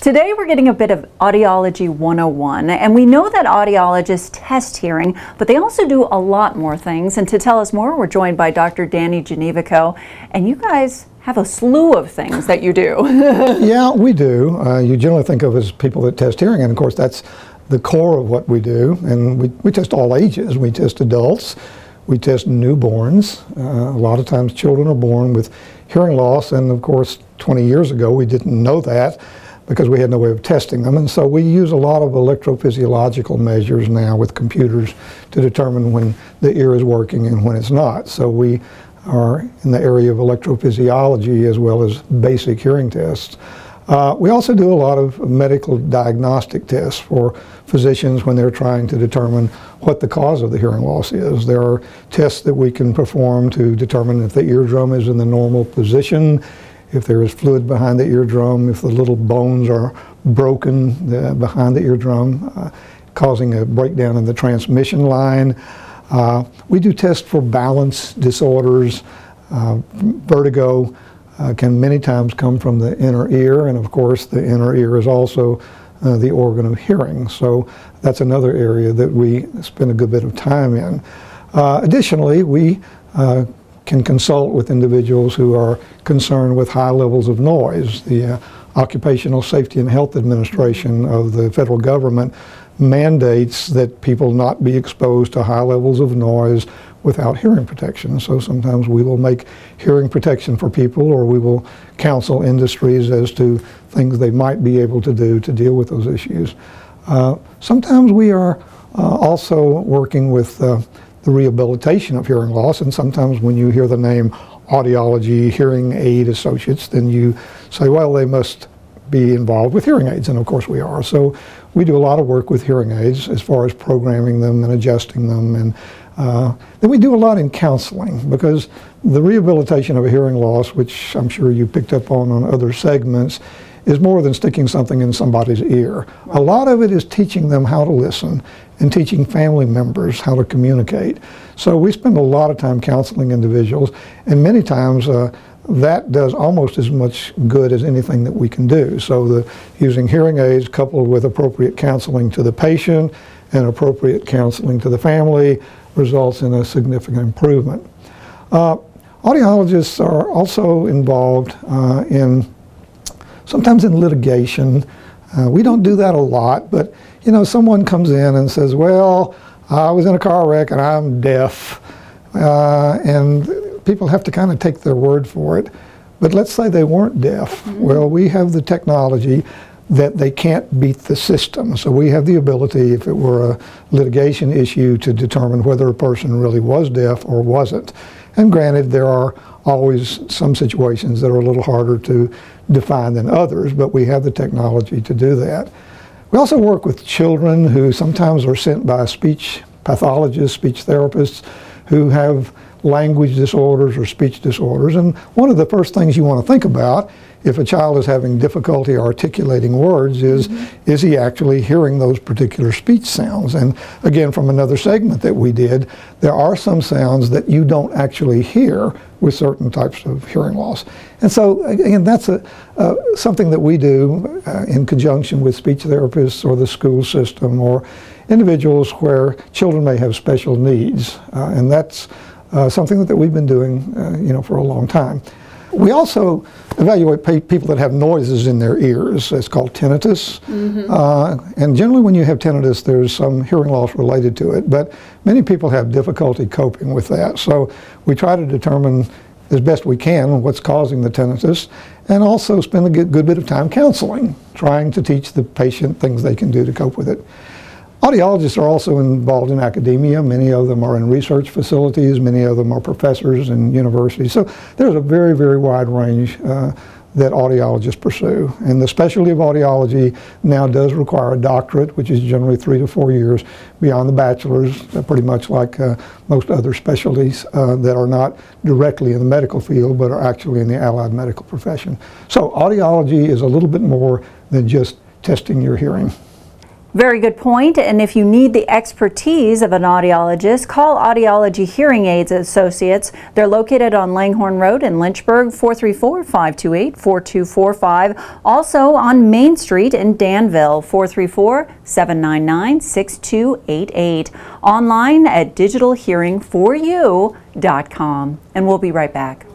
Today we're getting a bit of Audiology 101, and we know that audiologists test hearing, but they also do a lot more things. And to tell us more, we're joined by Dr. Gnewikow, and you guys have a slew of things that you do. Yeah, we do. You generally think of as people that test hearing, and of course that's the core of what we do. And we test all ages. We test adults, we test newborns. A lot of times children are born with hearing loss, and of course 20 years ago we didn't know that because we had no way of testing them. And so we use a lot of electrophysiological measures now with computers to determine when the ear is working and when it's not. So we are in the area of electrophysiology as well as basic hearing tests. We also do a lot of medical diagnostic tests for physicians when they're trying to determine what the cause of the hearing loss is. There are tests that we can perform to determine if the eardrum is in the normal position, if there is fluid behind the eardrum, if the little bones are broken behind the eardrum, causing a breakdown in the transmission line. We do tests for balance disorders. Vertigo can many times come from the inner ear, and of course the inner ear is also the organ of hearing. So that's another area that we spend a good bit of time in. Additionally, we can consult with individuals who are concerned with high levels of noise. The Occupational Safety and Health Administration of the federal government mandates that people not be exposed to high levels of noise without hearing protection. So sometimes we will make hearing protection for people, or we will counsel industries as to things they might be able to do to deal with those issues. Sometimes we are also working with the rehabilitation of hearing loss, and sometimes when you hear the name Audiology Hearing Aid Associates, then you say, well, they must be involved with hearing aids, and of course we are. So we do a lot of work with hearing aids as far as programming them and adjusting them, and then we do a lot in counseling, because the rehabilitation of a hearing loss, which I'm sure you picked up on other segments, is more than sticking something in somebody's ear. A lot of it is teaching them how to listen and teaching family members how to communicate. So we spend a lot of time counseling individuals, and many times that does almost as much good as anything that we can do. So using hearing aids coupled with appropriate counseling to the patient and appropriate counseling to the family results in a significant improvement. Audiologists are also involved sometimes in litigation. We don't do that a lot, but you know, someone comes in and says, well, I was in a car wreck and I'm deaf, and people have to kind of take their word for it. But let's say they weren't deaf. Mm-hmm. Well, we have the technology that they can't beat the system. So we have the ability, if it were a litigation issue, to determine whether a person really was deaf or wasn't. And granted, there are always some situations that are a little harder to define than others, but we have the technology to do that. We also work with children who sometimes are sent by speech pathologists, speech therapists, who have language disorders or speech disorders. And one of the first things you want to think about if a child is having difficulty articulating words is, is he actually hearing those particular speech sounds? And again, from another segment that we did, there are some sounds that you don't actually hear with certain types of hearing loss. And so again, that's something that we do in conjunction with speech therapists or the school system or individuals where children may have special needs. And that's something that we've been doing for a long time. We also evaluate people that have noises in their ears. It's called tinnitus. And generally when you have tinnitus, there's some hearing loss related to it, but many people have difficulty coping with that. So we try to determine as best we can what's causing the tinnitus, and also spend a good bit of time counseling, trying to teach the patient things they can do to cope with it. Audiologists are also involved in academia. Many of them are in research facilities. Many of them are professors in universities. So there's a very, very wide range that audiologists pursue. And the specialty of audiology now does require a doctorate, which is generally 3 to 4 years beyond the bachelor's, pretty much like most other specialties that are not directly in the medical field, but are actually in the allied medical profession. So audiology is a little bit more than just testing your hearing. Very good point. And if you need the expertise of an audiologist, call Audiology Hearing Aids Associates. They're located on Langhorne Road in Lynchburg, 434-528-4245. Also on Main Street in Danville, 434-799-6288. Online at digitalhearingforyou.com. And we'll be right back.